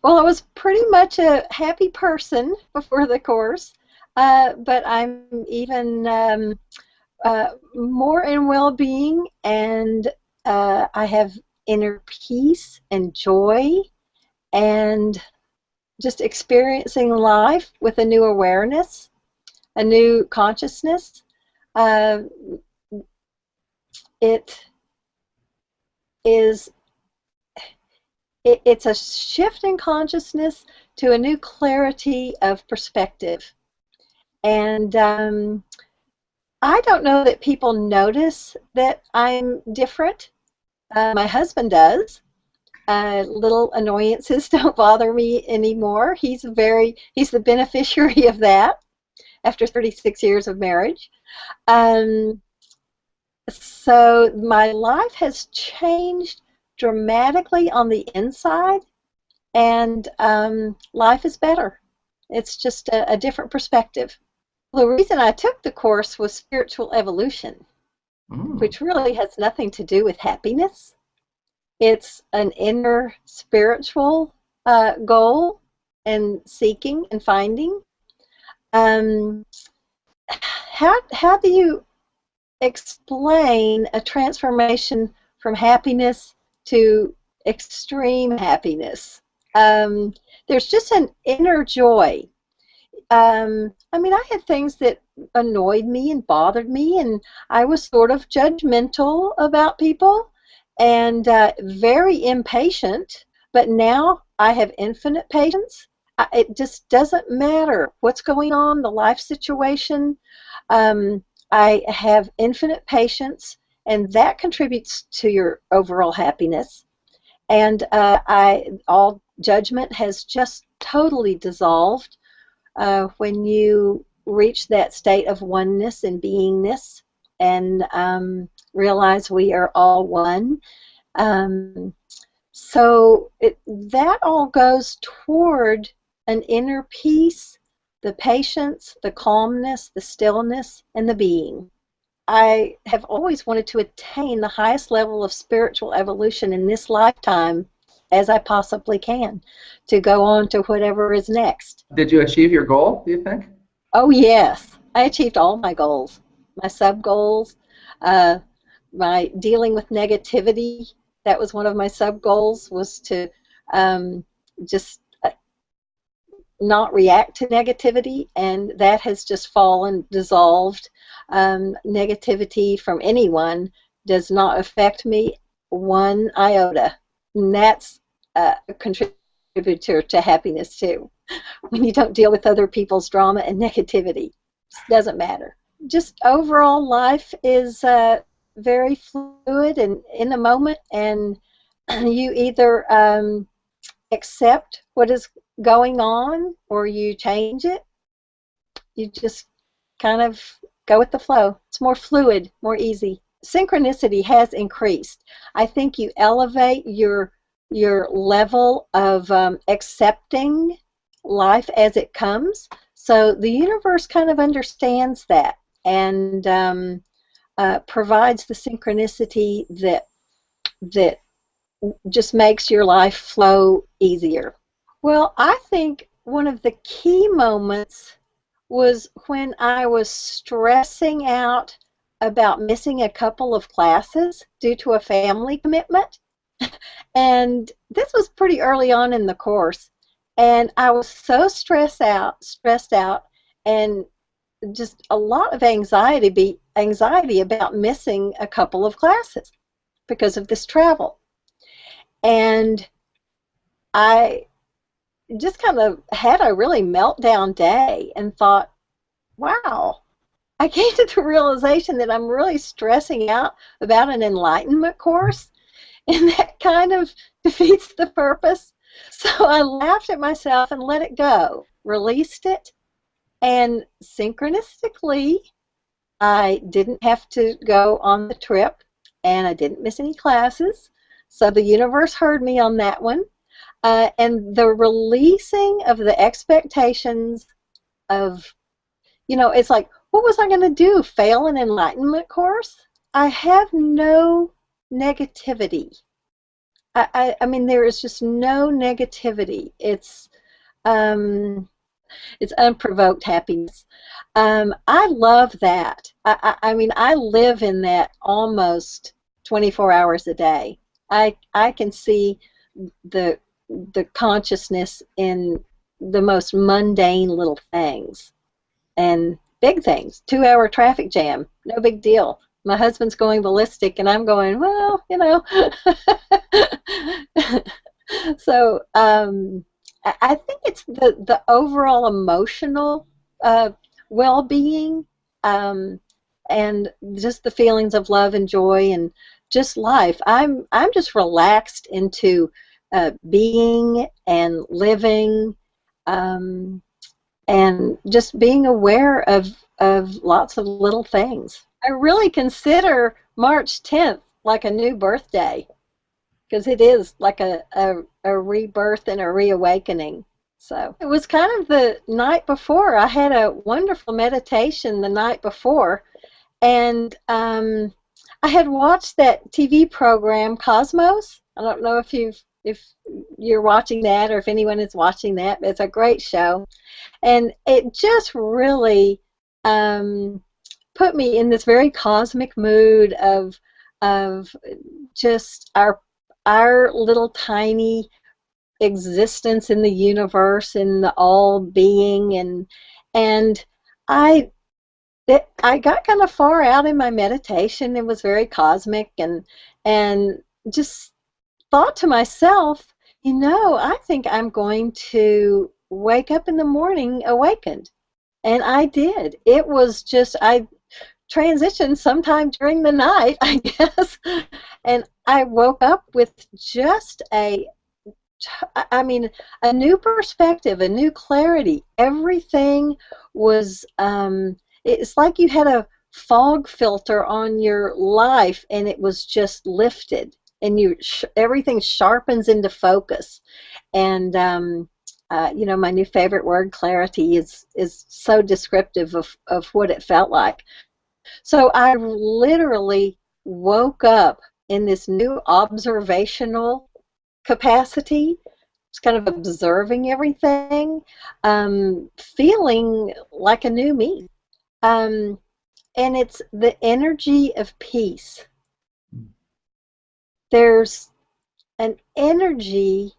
Well, I was pretty much a happy person before the course, but I'm even more in well-being, and I have inner peace and joy, and just experiencing life with a new awareness, a new consciousness. Uh, it is it's a shift in consciousness to a new clarity of perspective. And I don't know that people notice that I'm different. My husband does. Little annoyances don't bother me anymore. He's the beneficiary of that after 36 years of marriage. Um, so my life has changed dramatically on the inside, and life is better. It's just a different perspective. The reason I took the course was spiritual evolution, which really has nothing to do with happiness. It's an inner spiritual goal and seeking and finding. How do you explain a transformation from happiness to extreme happiness? There's just an inner joy. I mean, I had things that annoyed me and bothered me, and I was sort of judgmental about people and very impatient, but now I have infinite patience. It just doesn't matter what's going on, the life situation. I have infinite patience, and that contributes to your overall happiness. And all judgment has just totally dissolved when you reach that state of oneness and beingness, and realize we are all one. So that all goes toward an inner peace, the patience, the calmness, the stillness, and the being. I have always wanted to attain the highest level of spiritual evolution in this lifetime as I possibly can, to go on to whatever is next. Did you achieve your goal, do you think? Oh, yes. I achieved all my goals, my sub-goals, my dealing with negativity. That was one of my sub-goals, was to just not react to negativity, and that has just fallen, dissolved. Negativity from anyone does not affect me one iota, and that's a contributor to happiness too. When you don't deal with other people's drama and negativity, it doesn't matter. Just overall life is very fluid and in the moment, and you either accept what is going on or you change it. You just kind of go with the flow. It's more fluid, more easy. Synchronicity has increased. I think you elevate your level of accepting life as it comes. So the universe kind of understands that, and provides the synchronicity that just makes your life flow easier. Well, I think one of the key moments was when I was stressing out about missing a couple of classes due to a family commitment. And this was pretty early on in the course. And I was so stressed out, and just a lot of anxiety about missing a couple of classes because of this travel. And I just kind of had a really meltdown day and thought, wow, I came to the realization that I'm really stressing out about an enlightenment course, and that kind of defeats the purpose. So I laughed at myself and let it go, released it, and synchronistically, I didn't have to go on the trip, and I didn't miss any classes. So the universe heard me on that one. And the releasing of the expectations of, it's like, what was I going to do, fail an enlightenment course? I have no negativity I mean, there is just no negativity. It's unprovoked happiness. I love that. I mean, I live in that almost 24 hours a day. I can see the consciousness in the most mundane little things and big things. 2-hour traffic jam, no big deal. My husband's going ballistic, and I'm going, well, you know. So I think it's the overall emotional well-being, um, and just the feelings of love and joy and just life. I'm just relaxed into being and living, um, and just being aware of lots of little things. I really consider March 10th like a new birthday, because it is like a rebirth and a reawakening. So it was kind of the night before. I had a wonderful meditation the night before, and I had watched that TV program Cosmos. I don't know if you're watching that or if anyone is watching that, but it's a great show, and it just really put me in this very cosmic mood of just our little tiny existence in the universe and the all being, and I I got kind of far out in my meditation. It was very cosmic, and just thought to myself, you know, I think I'm going to wake up in the morning awakened. And I did. It was just, I transitioned sometime during the night, I guess, and I woke up with just I mean, a new perspective, a new clarity. Everything was, it's like you had a fog filter on your life, and it was just lifted, and everything sharpens into focus. And you know, my new favorite word, clarity, is so descriptive of what it felt like. So I literally woke up in this new observational capacity, just kind of observing everything, feeling like a new me. And it's the energy of peace. There's an energy,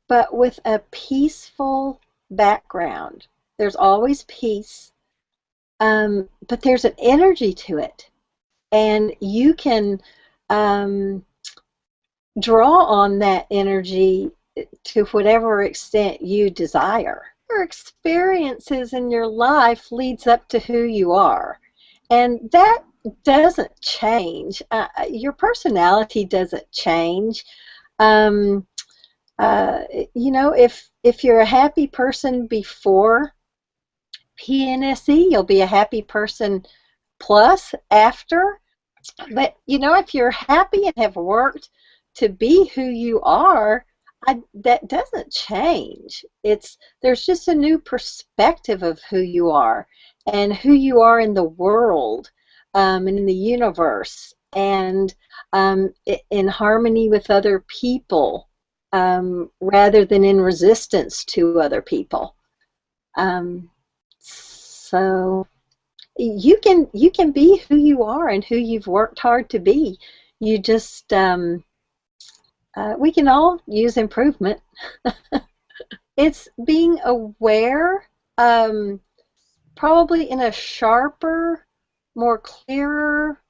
but with a peaceful background. There's always peace, but there's an energy to it, and you can draw on that energy to whatever extent you desire. Your experiences in your life leads up to who you are, and that doesn't change. Your personality doesn't change. You know, if you're a happy person before PNSE, you'll be a happy person plus after. But you know, if you're happy and have worked to be who you are, that doesn't change. There's just a new perspective of who you are and who you are in the world, and in the universe, and in harmony with other people, rather than in resistance to other people. So you can be who you are and who you've worked hard to be. You just we can all use improvement. It's being aware, probably in a sharper, more clearer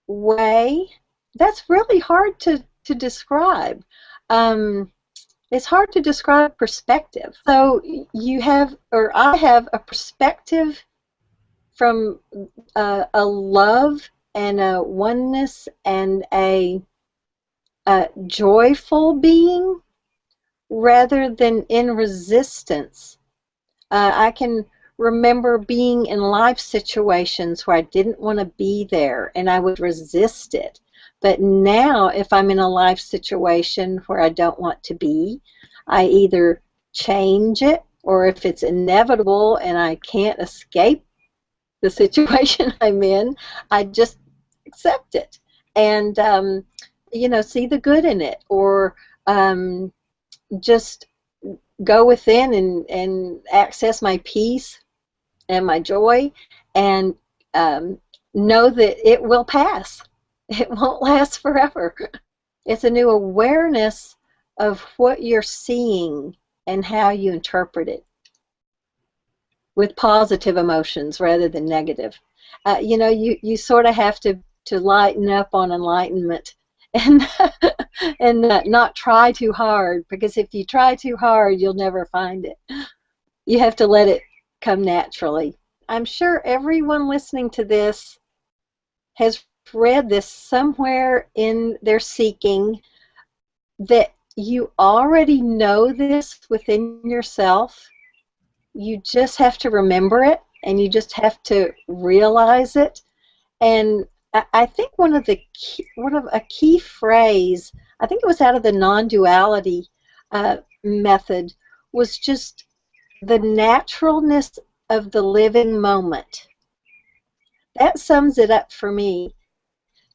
way. That's really hard to describe. It's hard to describe perspective. So you have, or I have, a perspective from a love and a oneness and a joyful being, rather than in resistance. I can remember being in life situations where I didn't want to be there and I would resist it. But now, if I'm in a life situation where I don't want to be, I either change it, or if it's inevitable and I can't escape the situation I'm in, I just accept it. and you know, see the good in it, or just go within and access my peace and my joy, and know that it will pass. It won't last forever. It's a new awareness of what you're seeing and how you interpret it, with positive emotions rather than negative. You know, you sort of have to lighten up on enlightenment, and and not try too hard, because if you try too hard, you'll never find it. You have to let it come naturally. I'm sure everyone listening to this has read this somewhere in their seeking, that you already know this within yourself. You just have to remember it, and you just have to realize it. And I think one of a key phrase, I think it was out of the non-duality method, was just the naturalness of the living moment. That sums it up for me.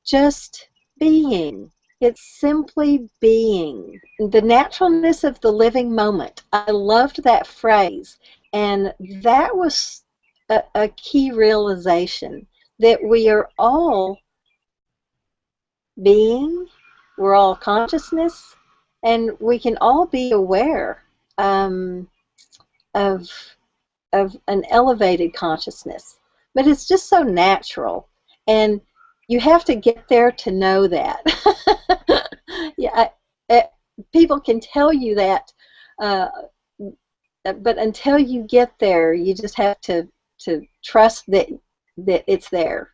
Just being. It's simply being. The naturalness of the living moment. I loved that phrase. And that was a key realization, that we are all being, we're all consciousness, and we can all be aware of an elevated consciousness. But it's just so natural, and you have to get there to know that. Yeah, people can tell you that, but until you get there, you just have to trust that it's there.